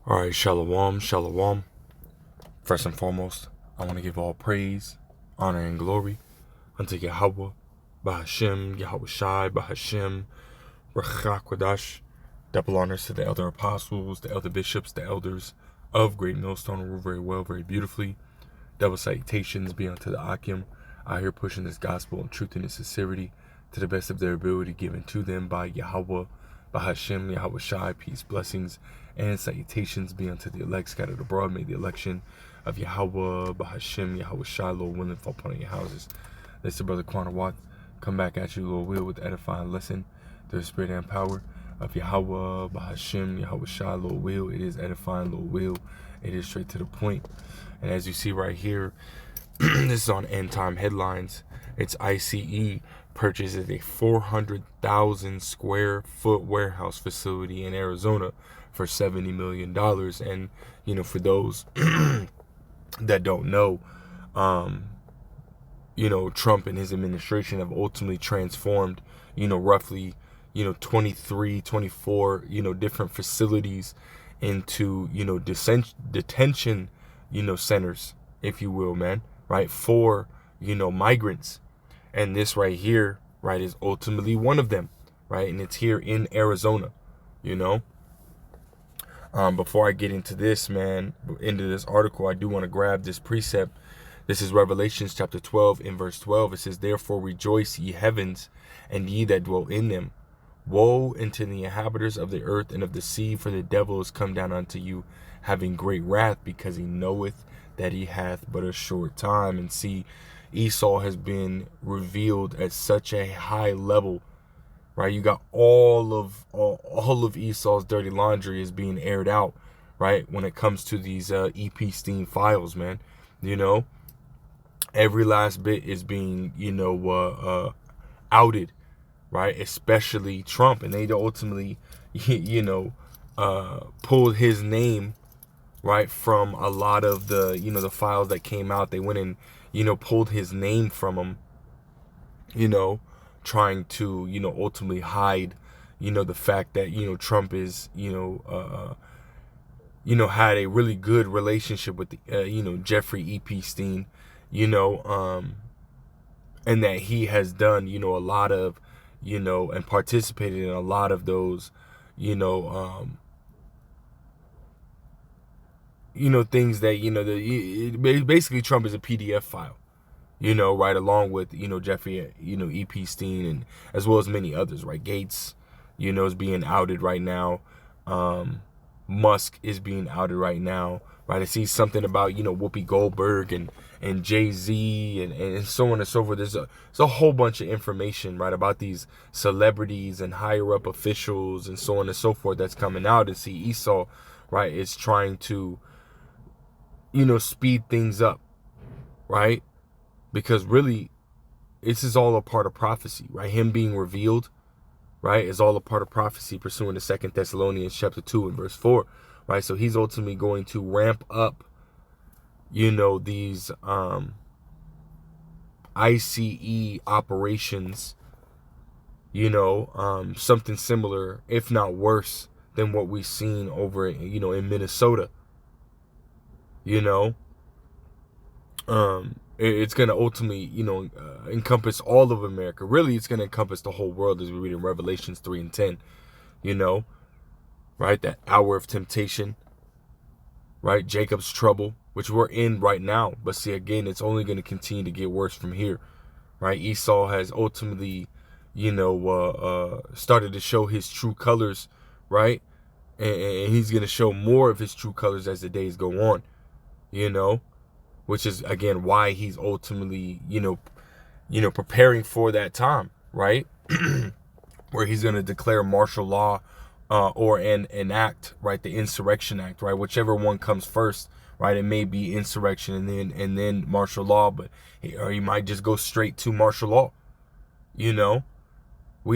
All right, shalom, shalom. First and foremost, I want to give all praise, honor, and glory unto Yahweh, Bahashem, Yahweh Shai, Bahashem, Rachakwadash. Double honors to the elder apostles, the elder bishops, the elders of Great Millstone, who rule very well, very beautifully. Double salutations be unto the Akim, out here pushing this gospel and truth and sincerity to the best of their ability given to them by Yahweh, Bahashem, Yahweh Shai, peace, blessings, and salutations be unto the elect scattered abroad. May the election of Yahweh, Bahashem, Yahweh Shai, Lord willing, fall upon your houses. This is Brother Quanawat. Come back at you, Lord will, with the edifying lesson through the spirit and power of Yahweh, Bahashem, Yahweh Shai, Lord will. It is edifying, Lord will. It is straight to the point. And as you see right here, this is on End Time Headlines. It's ICE purchases a 400,000 square foot warehouse facility in Arizona for $70 million. And, for those that don't know, Trump and his administration have ultimately transformed, roughly, 23, 24, different facilities into, detention, centers, if you will, man, right, for, migrants. And this right here, right, is ultimately one of them, right? And it's here in Arizona, Before I get into this, man, into this article, I do want to grab this precept. This is Revelations chapter 12 in verse 12. It says, "Therefore rejoice, ye heavens, and ye that dwell in them. Woe unto the inhabitants of the earth and of the sea, for the devil is come down unto you, having great wrath, because he knoweth that he hath but a short time." And see, Esau has been revealed at such a high level, right? You got all of Esau's dirty laundry is being aired out, right? When it comes to these EP Steam files, man, every last bit is being, outed, right? Especially Trump, and they ultimately, pulled his name, right, from a lot of the, the files that came out. They went and, pulled his name from him, trying to, ultimately hide, the fact that, Trump is, had a really good relationship with, Jeffrey Epstein, and that he has done, a lot of, and participated in a lot of those, things that, basically Trump is a PDF file, right along with, Jeffrey, Epstein, and as well as many others, right? Gates, is being outed right now. Musk is being outed right now, right? I see something about, Whoopi Goldberg and Jay-Z and so on and so forth. There's a whole bunch of information, right, about these celebrities and higher up officials and so on and so forth that's coming out. And see, Esau, right, is trying to, speed things up, right? Because really, this is all a part of prophecy, right? Him being revealed, right, is all a part of prophecy pursuant to 2 Thessalonians chapter 2 and verse 4, right? So he's ultimately going to ramp up, these ICE operations, something similar, if not worse, than what we've seen over, in Minnesota. It's going to ultimately, encompass all of America. Really, it's going to encompass the whole world, as we read in Revelations 3 and 10, right? That hour of temptation, right? Jacob's trouble, which we're in right now. But see, again, it's only going to continue to get worse from here, right? Esau has ultimately, started to show his true colors, right? And he's going to show more of his true colors as the days go on, which is, again, why he's ultimately, preparing for that time, right? Where he's going to declare martial law or enact, right, the Insurrection Act, right? Whichever one comes first, right? It may be insurrection and then martial law, or he might just go straight to martial law, We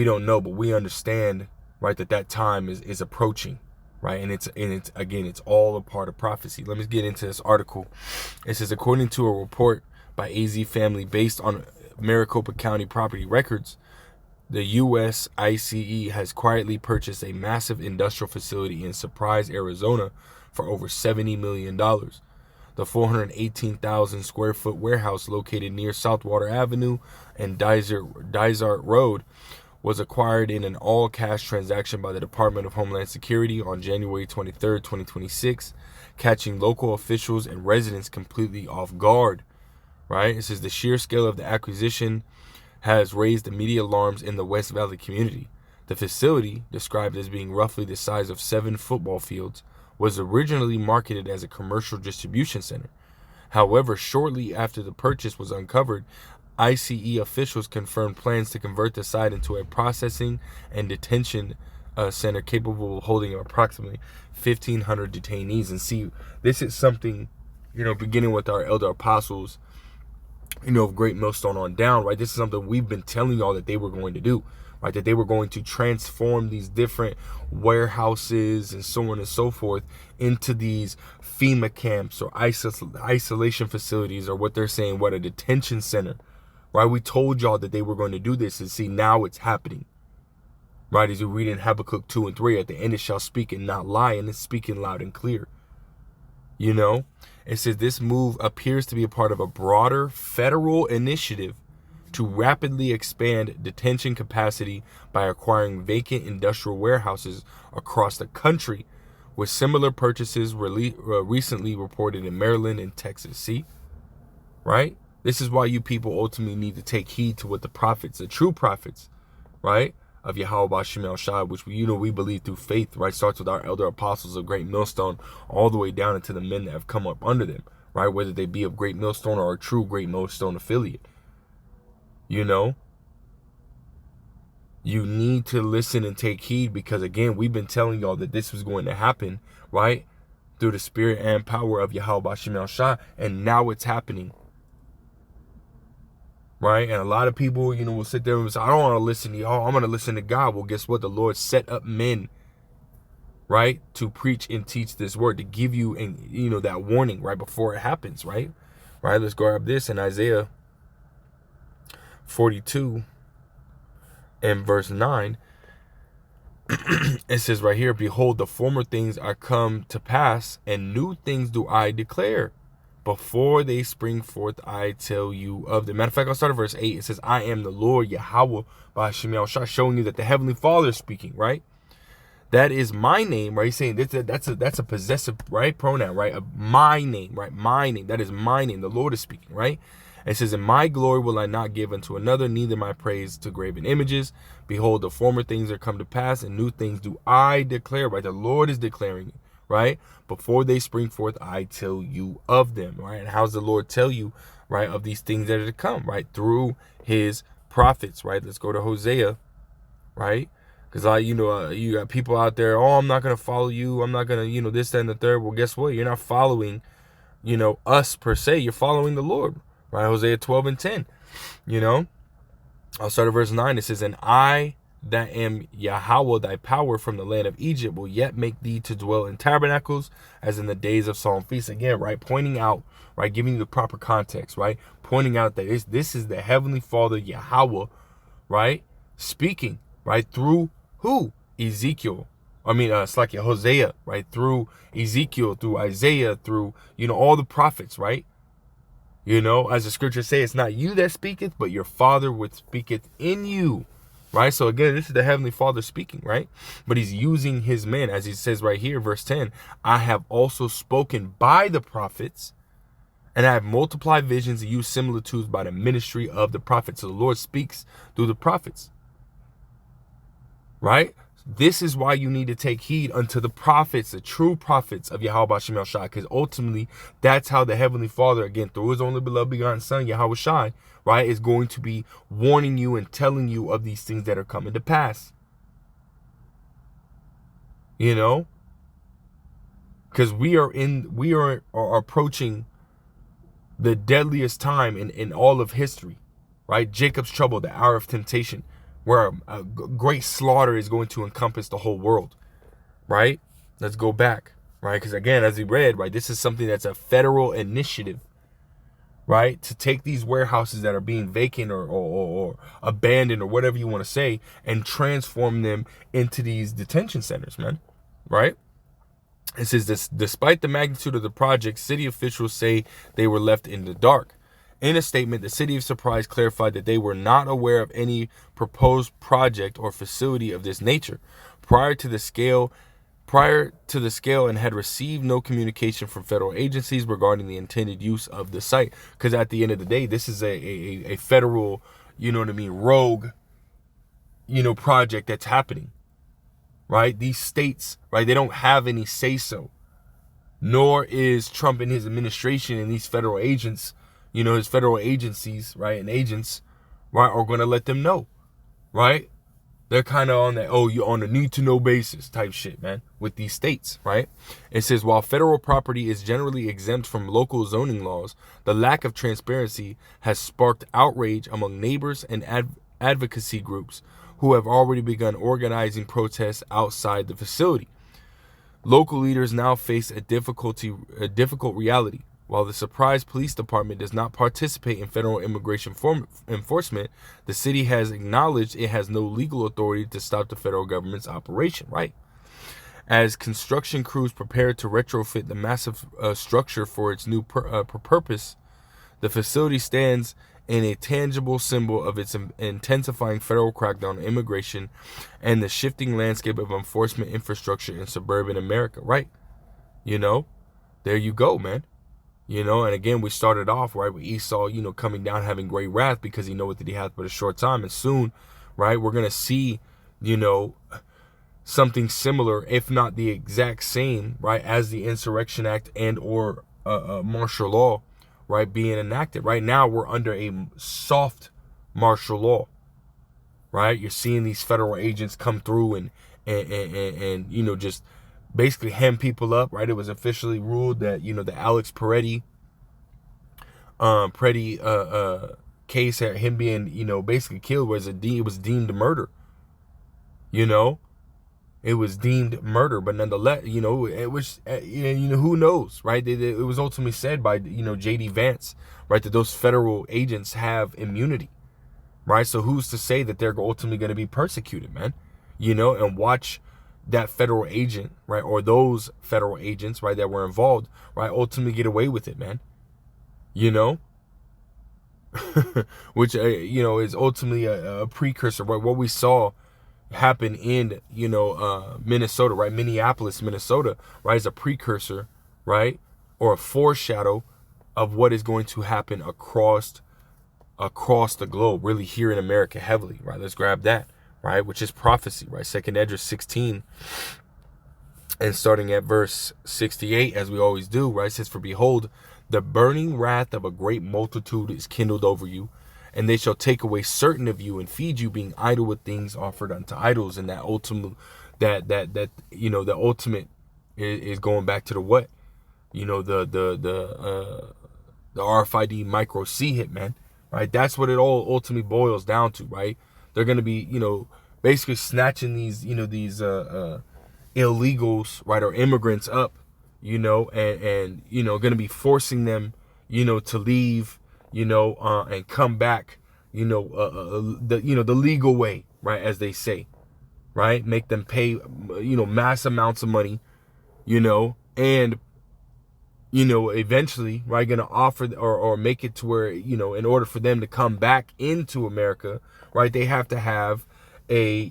don't know, but we understand, right, that time is approaching. Right, and it's again, it's all a part of prophecy. Let me get into this article. It says, according to a report by AZ Family based on Maricopa County property records, the U.S. ICE has quietly purchased a massive industrial facility in Surprise, Arizona for over $70 million. The 418,000 square foot warehouse located near Southwater Avenue and Dysart Road was acquired in an all-cash transaction by the Department of Homeland Security on January 23, 2026, catching local officials and residents completely off guard. Right? It says the sheer scale of the acquisition has raised immediate alarms in the West Valley community. The facility, described as being roughly the size of 7 football fields, was originally marketed as a commercial distribution center. However, shortly after the purchase was uncovered, ICE officials confirmed plans to convert the site into a processing and detention center capable of holding approximately 1,500 detainees. And see, this is something, beginning with our elder apostles, of Great Millstone on down, right? This is something we've been telling y'all that they were going to do, right? That they were going to transform these different warehouses and so on and so forth into these FEMA camps or isolation facilities, or what they're saying, a detention center, right? We told y'all that they were going to do this, and see, now it's happening, right? As you read in Habakkuk 2 and 3, at the end it shall speak and not lie, and it's speaking loud and clear. It says this move appears to be a part of a broader federal initiative to rapidly expand detention capacity by acquiring vacant industrial warehouses across the country, with similar purchases recently reported in Maryland and Texas. See, right? This is why you people ultimately need to take heed to what the prophets, the true prophets, right, of Yahweh B'Shem El Shai, which we believe through faith, right, starts with our elder apostles of Great Millstone, all the way down into the men that have come up under them, right, whether they be of Great Millstone or a true Great Millstone affiliate. You need to listen and take heed, because again, we've been telling y'all that this was going to happen, right, through the spirit and power of Yahweh B'Shem El Shai, and now it's happening. Right? And a lot of people, will sit there and say, I don't want to listen to y'all. I'm going to listen to God. Well, guess what? The Lord set up men, right, to preach and teach this word, to give you, that warning right before it happens, right? Right? Let's grab this in Isaiah 42 and verse 9. It says right here, behold, the former things are come to pass, and new things do I declare. Before they spring forth, I tell you of them. Matter of fact, I'll start at verse 8. It says, I am the Lord Yahweh B'Shem El Shai, showing you that the Heavenly Father is speaking, right? That is my name, right? He's saying that's a possessive, right, pronoun, right? My name, right? My name. That is my name. The Lord is speaking, right? It says, and my glory will I not give unto another, neither my praise to graven images. Behold, the former things are come to pass, and new things do I declare, right? The Lord is declaring it, right? Before they spring forth, I tell you of them, right? And how's the Lord tell you, right, of these things that are to come, right? Through his prophets, right? Let's go to Hosea, right? Because you got people out there, I'm not going to follow you. I'm not going to, this, that, and the third. Well, guess what? You're not following, us per se. You're following the Lord, right? Hosea 12 and 10, I'll start at verse 9. It says, and I that am Yahweh thy power from the land of Egypt will yet make thee to dwell in tabernacles as in the days of solemn feasts. Again, right, pointing out, right, giving you the proper context, right, pointing out that this is the Heavenly Father Yahweh, right, speaking, right, through who? Ezekiel. It's like Hosea, right, through Ezekiel, through Isaiah, through, all the prophets, right? As the scriptures say, it's not you that speaketh, but your Father which speaketh in you. Right? So again, this is the Heavenly Father speaking, right? But he's using his men, as he says right here, verse 10, I have also spoken by the prophets, and I have multiplied visions and used similitudes by the ministry of the prophets. So the Lord speaks through the prophets. Right? This is why you need to take heed unto the prophets, the true prophets of Yahweh B'Shem El Shai, because ultimately that's how the Heavenly Father, again, through his only beloved begotten Son, Yahweh Shai, right, is going to be warning you and telling you of these things that are coming to pass. Because we are approaching the deadliest time in all of history, right? Jacob's trouble, the hour of temptation, where a great slaughter is going to encompass the whole world, right? Let's go back, right? Because again, as we read, right, this is something that's a federal initiative, right? To take these warehouses that are being vacant or abandoned or whatever you want to say and transform them into these detention centers, man, right? It says this: despite the magnitude of the project, city officials say they were left in the dark. In a statement, the city of Surprise clarified that they were not aware of any proposed project or facility of this nature prior to the scale and had received no communication from federal agencies regarding the intended use of the site. Because at the end of the day, this is a federal, rogue, project that's happening, right? These states, right, they don't have any say-so, nor is Trump and his administration and these federal agents, his federal agencies, right, and agents, right, are going to let them know, right? They're kind of on that, you're on a need-to-know basis type shit, man, with these states, right? It says, while federal property is generally exempt from local zoning laws, the lack of transparency has sparked outrage among neighbors and advocacy groups who have already begun organizing protests outside the facility. Local leaders now face a difficult reality. While the Surprise Police Department does not participate in federal immigration enforcement, the city has acknowledged it has no legal authority to stop the federal government's operation, right? As construction crews prepare to retrofit the massive structure for its new purpose, the facility stands in a tangible symbol of its intensifying federal crackdown on immigration and the shifting landscape of enforcement infrastructure in suburban America, right? There you go, man. And again, we started off, right, with Esau, coming down, having great wrath because he knows that he hath but a short time. And soon, right, we're going to see, something similar, if not the exact same, right, as the Insurrection Act and or martial law, right, being enacted. Right now, we're under a soft martial law, right? You're seeing these federal agents come through and just basically hem people up, right? It was officially ruled that, the Alex Peretti case, him being, basically killed, it was deemed murder. It was deemed murder, but nonetheless, it was, who knows, right? It was ultimately said by, J.D. Vance, right, that those federal agents have immunity, right? So who's to say that they're ultimately going to be persecuted, man? And watch that federal agent, right, or those federal agents, right, that were involved, right, ultimately get away with it, man. Which, is ultimately a precursor, right? What we saw happen in, Minnesota, right, Minneapolis, Minnesota, right, is a precursor, right, or a foreshadow of what is going to happen across the globe, really here in America heavily, right? Let's grab that. Right, which is prophecy, right? 2 Esdras 16, and starting at verse 68, as we always do, right? It says, for behold, the burning wrath of a great multitude is kindled over you, and they shall take away certain of you and feed you, being idle with things offered unto idols. And that ultimate, the ultimate is going back to the what? The RFID micro C hit, man. Right? That's what it all ultimately boils down to, right? They're going to be, basically snatching these, these illegals, right, or immigrants up, and going to be forcing them, to leave, and come back, the legal way, right, as they say, right? Make them pay, mass amounts of money, and, eventually, right, going to offer or make it to where, in order for them to come back into America, right, they have to have a,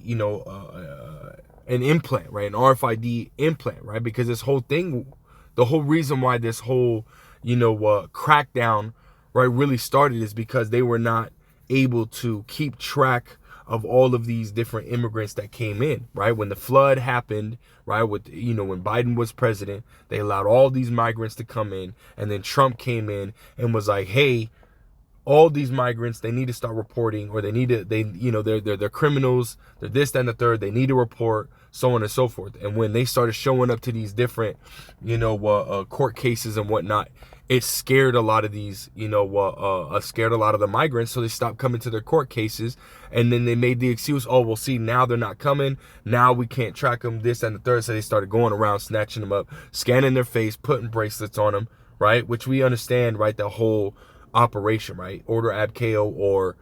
an implant, right, an RFID implant, right, because this whole thing, the whole reason why this whole, crackdown, right, really started is because they were not able to keep track of all of these different immigrants that came in, right? When the flood happened, right, with, when Biden was president, they allowed all these migrants to come in, and then Trump came in and was like, hey, all these migrants, they need to start reporting, or they're criminals, they're this, that, and the third, they need to report, so on and so forth. And when they started showing up to these different, court cases and whatnot, it scared a lot of these, scared a lot of the migrants, so they stopped coming to their court cases, and then they made the excuse, oh, well, see, now they're not coming, now we can't track them, this, and the third, so they started going around, snatching them up, scanning their face, putting bracelets on them, right, which we understand, right, the whole operation, right, order ad chaos, or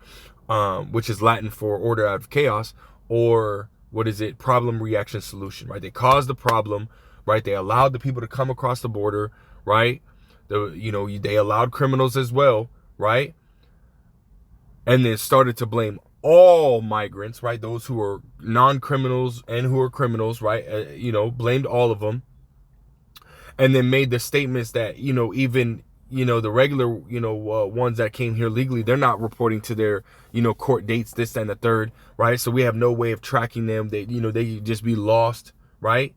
which is Latin for order out of chaos, or what is it, problem reaction solution, right? They cause the problem right? They allowed the people to come across the border, right? They allowed criminals as well, right? And then started to blame all migrants, right? Those who are non-criminals and who are criminals, right? Blamed all of them. And then made the statements that, even, the regular, ones that came here legally, they're not reporting to their, court dates, this and the third, right? So we have no way of tracking them. They could just be lost, right?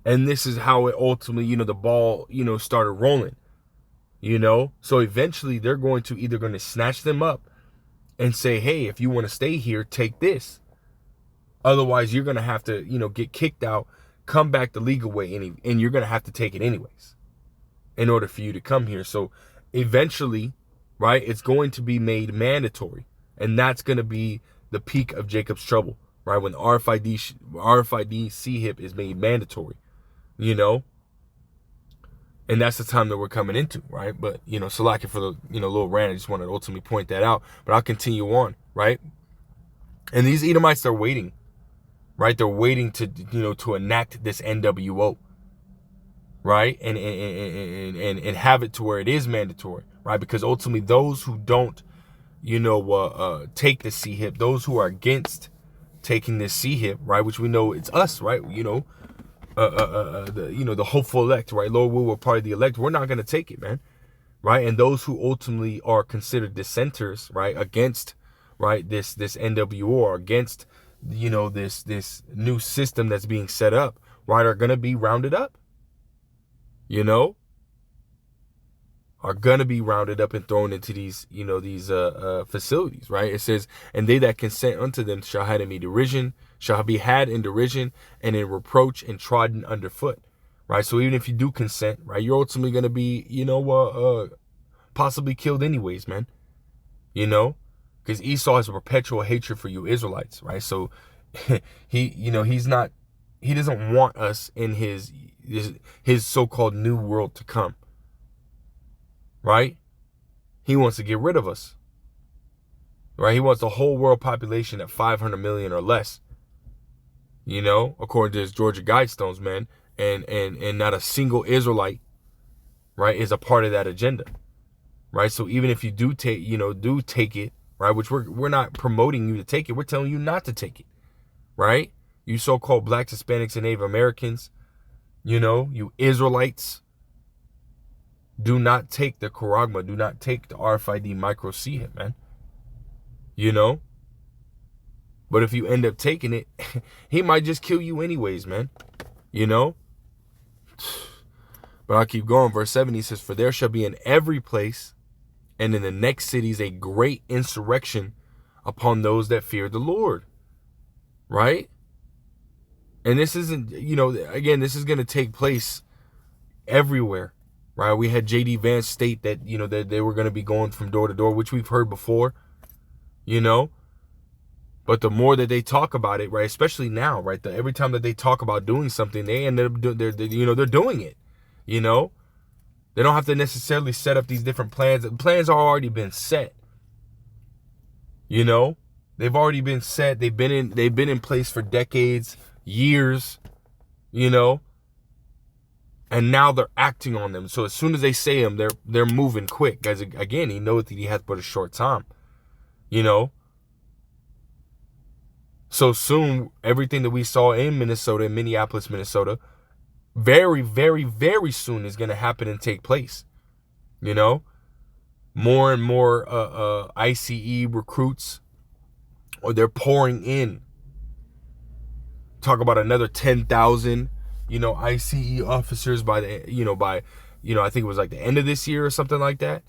And this is how it ultimately, the ball, started rolling, So eventually they're going to snatch them up and say, hey, if you want to stay here, take this. Otherwise, you're going to have to, get kicked out, come back the legal way, and you're going to have to take it anyways in order for you to come here. So eventually, right, it's going to be made mandatory. And that's going to be the peak of Jacob's trouble, right? When the RFID CHIP is made mandatory, And that's the time that we're coming into, right? But, so like for the, little rant, I just wanted to ultimately point that out. But I'll continue on, right? And these Edomites, they're waiting, right? They're waiting to, to enact this NWO, right? And have it to where it is mandatory, right? Because ultimately those who don't, take the CHIP, those who are against taking this CHIP, right? Which we know it's us, right? The hopeful elect, right? Lord, we were part of the elect. We're not going to take it, man. Right. And those who ultimately are considered dissenters, right, against, right, this NWO, or against, this new system that's being set up, right, are going to be rounded up, are going to be rounded up and thrown into these, these facilities, right? It says, and they that consent unto them shall have me derision, shall be had in derision and in reproach and trodden underfoot, right? So even if you do consent, right, you're ultimately going to be, possibly killed anyways, man, because Esau has a perpetual hatred for you Israelites, right? So he doesn't want us in his so-called new world to come. Right? He wants to get rid of us. Right? He wants the whole world population at 500 million or less. According to his Georgia Guidestones, man. And not a single Israelite, right, is a part of that agenda. Right? So even if you do take it, right, which we're not promoting you to take it, we're telling you not to take it. Right? You so-called blacks, Hispanics, and Native Americans, you Israelites, do not take the Charagma. Do not take the RFID micro CHIP, man. But if you end up taking it, he might just kill you anyways, man. But I'll keep going. Verse 7, he says, for there shall be in every place and in the next cities a great insurrection upon those that fear the Lord. Right? And this isn't, again, this is going to take place everywhere. Right, we had J.D. Vance state that, that they were going to be going from door to door, which we've heard before, But the more that they talk about it, right, especially now, right, every time that they talk about doing something, they end up doing, they're doing it, They don't have to necessarily set up these different plans. The plans are already been set, They've already been set. They've been in place for decades, years, And now they're acting on them. So as soon as they say them, they're moving quick. Guys, again, he knows that he has but a short time. So soon, everything that we saw in Minnesota, in Minneapolis, Minnesota, very, very, very soon is going to happen and take place. More and more ICE recruits, or they're pouring in. Talk about another 10,000. ICE officers by the, I think it was like the end of this year or something like that,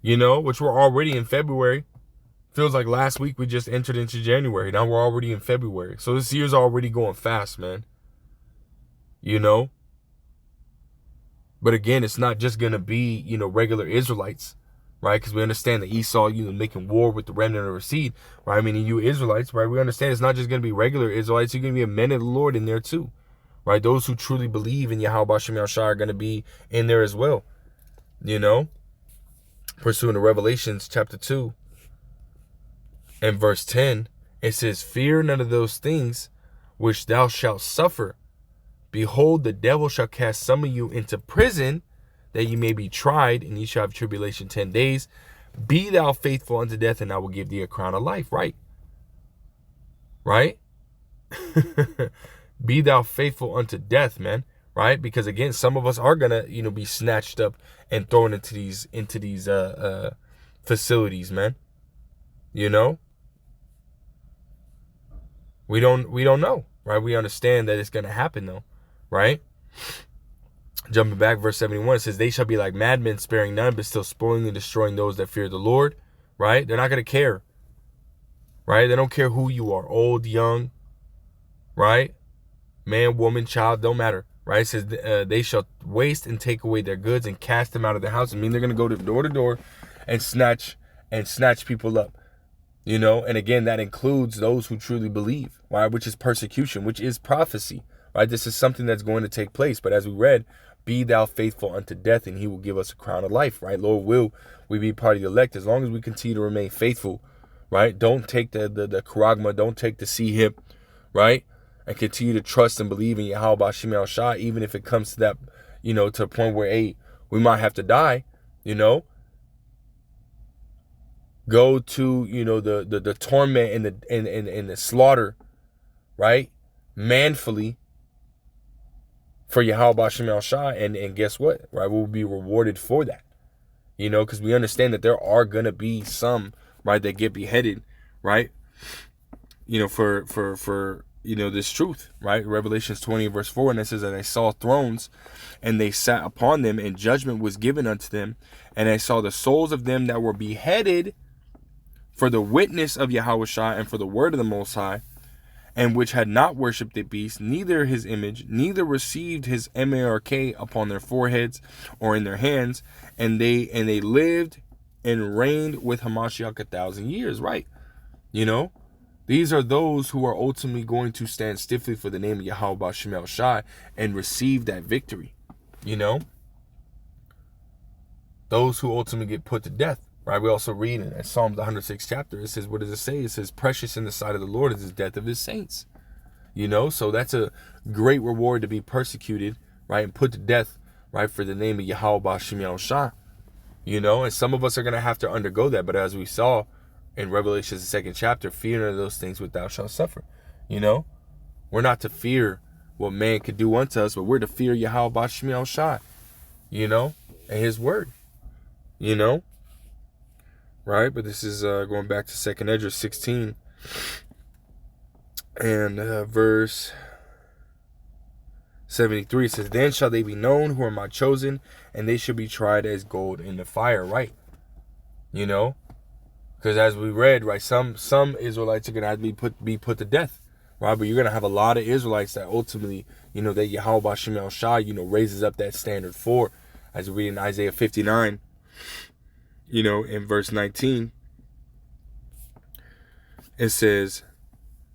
which we're already in February. Feels like last week we just entered into January. Now we're already in February. So this year's already going fast, man. But again, it's not just going to be, regular Israelites, right? Because we understand that Esau, making war with the remnant of the seed, right? I mean, you Israelites, right? We understand it's not just going to be regular Israelites. You're going to be a men of the Lord in there too. Right, those who truly believe in Yahweh Shem Yahshua are going to be in there as well. Pursuing the Revelations chapter 2 and verse 10, it says, fear none of those things which thou shalt suffer. Behold, the devil shall cast some of you into prison, that ye may be tried, and ye shall have tribulation 10 days. Be thou faithful unto death, and I will give thee a crown of life. Right? Right? Be thou faithful unto death, man. Right? Because again, some of us are gonna, be snatched up and thrown into these facilities, man. We don't know, right? We understand that it's gonna happen though, right? Jumping back, verse 71, it says, they shall be like madmen, sparing none, but still spoiling and destroying those that fear the Lord, right? They're not gonna care, right? They don't care who you are, old, young, right? Man, woman, child, don't matter, right? It says, they shall waste and take away their goods and cast them out of their house. I mean, they're gonna go to door and snatch people up. And again, that includes those who truly believe, right? Which is persecution, which is prophecy, right? This is something that's going to take place. But as we read, be thou faithful unto death, and he will give us a crown of life, right? Lord, will we be part of the elect as long as we continue to remain faithful, right? Don't take the charagma, don't take the C-hip, right? And continue to trust and believe in Yahweh B'Shem Yahushua, even if it comes to that, to a point where, hey, we might have to die, Go to, the torment and the slaughter, right? Manfully for Yahweh B'Shem Yahushua, and guess what? Right? We'll be rewarded for that. Because we understand that there are gonna be some, right, that get beheaded, right? For this truth, right? Revelations 20 verse 4, and it says that I saw thrones, and they sat upon them, and judgment was given unto them, and I saw the souls of them that were beheaded for the witness of Yahushua and for the word of the Most High, and which had not worshipped the beast, neither his image, neither received his mark upon their foreheads or in their hands, and they lived and reigned with Hamashiach 1,000 years. Right? These are those who are ultimately going to stand stiffly for the name of Yahweh B'Shem Yahushua and receive that victory. Those who ultimately get put to death. Right, we also read in Psalms 106 chapter, it says, what does it say? It says, precious in the sight of the Lord is the death of his saints. So that's a great reward to be persecuted, right, and put to death, right, for the name of Yahweh B'Shem Yahushua. And some of us are going to have to undergo that. But as we saw in Revelation, the 2nd chapter, fear none of those things which thou shalt suffer. We're not to fear what man could do unto us, but we're to fear Yahweh B'Shem Yahushua, and his word, Right, but this is going back to 2nd Esdras 16 and verse 73. It says, then shall they be known who are my chosen, and they shall be tried as gold in the fire. Right, because as we read, right, some Israelites are going to have to be put to death, right? But you're going to have a lot of Israelites that ultimately, that Yahweh B'Shem Yahushua, raises up that standard for, as we read in Isaiah 59. In verse 19, it says,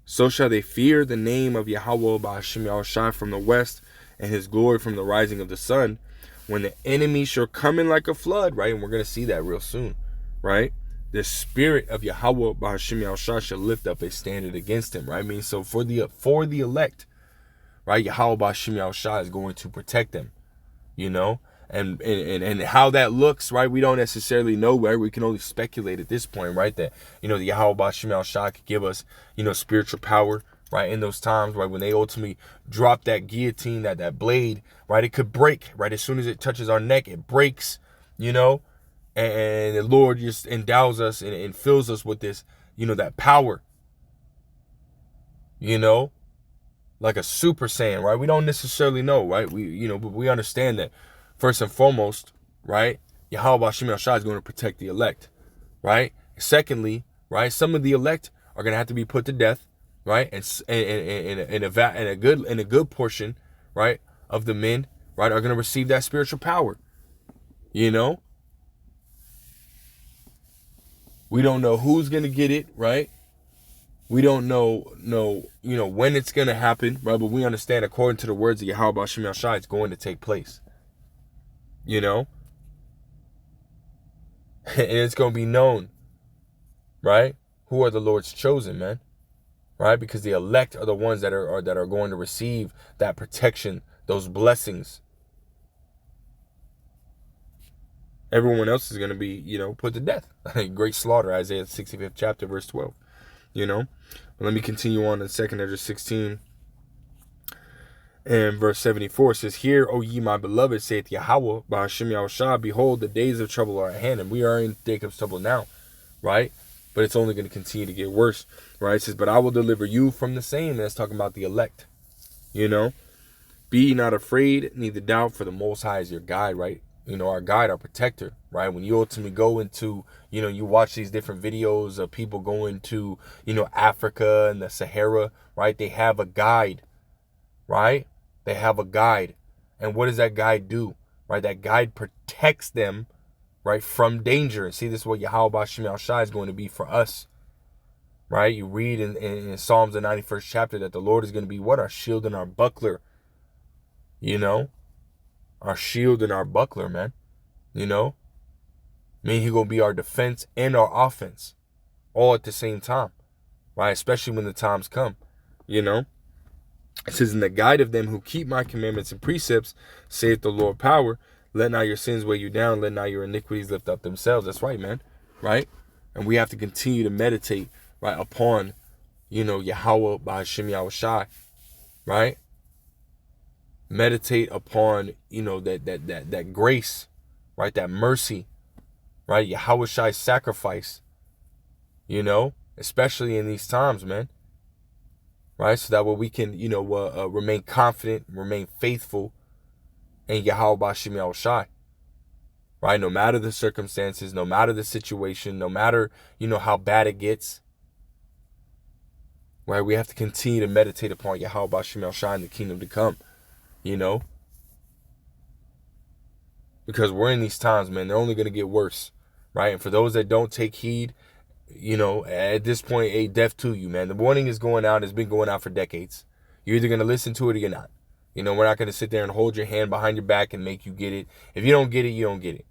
so shall they fear the name of Yahweh B'Shem Yahushua from the west, and his glory from the rising of the sun, when the enemy shall come in like a flood, right? And we're going to see that real soon, right? The spirit of Yahweh B'Shem Yahushua shall lift up a standard against him, right? I mean, so for the elect, right, Yahweh B'Shem Yahushua is going to protect them, And how that looks, right? We don't necessarily know, right? We can only speculate at this point, right? That, the Yahweh B'Shem Yahushua could give us, spiritual power, right? In those times, right? When they ultimately drop that guillotine, that blade, right? It could break, right? As soon as it touches our neck, it breaks, and the Lord just endows us and fills us with this, that power, like a super saiyan, right? We don't necessarily know, right? But we understand that first and foremost, right, Yahweh B'Shem Yahushua is going to protect the elect, right? Secondly, right, some of the elect are going to have to be put to death, right? And a good portion, right, of the men, right, are going to receive that spiritual power. We don't know who's going to get it, right? We don't know, when it's going to happen, right? But we understand, according to the words of Yahweh B'Shem Yahushua, it's going to take place. And it's going to be known, right? Who are the Lord's chosen, man? right? Because the elect are the ones that are going to receive that protection, those blessings. Everyone else is going to be, put to death. Great slaughter, Isaiah 65th chapter, verse 12. But let me continue on in 2nd Ezra 16 and verse 74. It says, "Hear, O ye my beloved, saith Yahweh, by Hashem Yahushua, behold, the days of trouble are at hand." And we are in Jacob's trouble now, right? But it's only going to continue to get worse, right? It says, "But I will deliver you from the same." And that's talking about the elect, Be not afraid, neither doubt, for the Most High is your guide, right? Our guide, our protector, right? When you ultimately go into, you watch these different videos of people going to, Africa and the Sahara, right? They have a guide, right? They have a guide. And what does that guide do, right? That guide protects them, right, from danger. And see, this is what Yahweh B'Shem Yahushua is going to be for us, right? You read in Psalms, the 91st chapter, that the Lord is going to be what? Our shield and our buckler, Our shield and our buckler, man. He's going to be our defense and our offense all at the same time, right? Especially when the times come, It says, "In the guide of them who keep my commandments and precepts, saith the Lord power, let not your sins weigh you down, let not your iniquities lift up themselves." That's right, man, right? And we have to continue to meditate, right, upon, Yahweh by Hashem Yahushai, right? Meditate upon, that grace, right? That mercy, right? Yahushai's sacrifice, especially in these times, man. Right? So that way we can, remain confident, remain faithful in Yahweh B'Shem Yahushai. Right? No matter the circumstances, no matter the situation, no matter, how bad it gets. Right? We have to continue to meditate upon Yahweh B'Shem Yahushai in the kingdom to come. Because we're in these times, man, they're only going to get worse. Right? And for those that don't take heed, at this point, death to you, man. The warning is going out. It's been going out for decades. You're either going to listen to it or you're not. We're not going to sit there and hold your hand behind your back and make you get it. If you don't get it, you don't get it.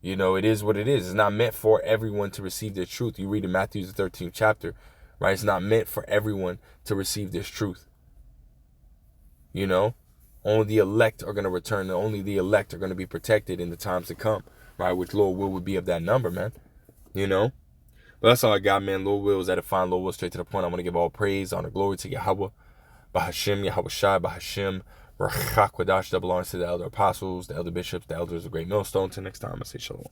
It is what it is. It's not meant for everyone to receive this truth. You read in Matthew, the 13th chapter, right? It's not meant for everyone to receive this truth. Only the elect are going to return. Only the elect are going to be protected in the times to come, right? Which Lord will would be of that number, man. But that's all I got, man. Lord will is edifying. Lord will straight to the point. I want to give all praise, honor, glory to Yahweh, Bahashem, Yahweh Shai, Bahashem, Rachak Wadash, double honors to the elder apostles, the elder bishops, the elders of Great Millstone. Till next time, I say shalom.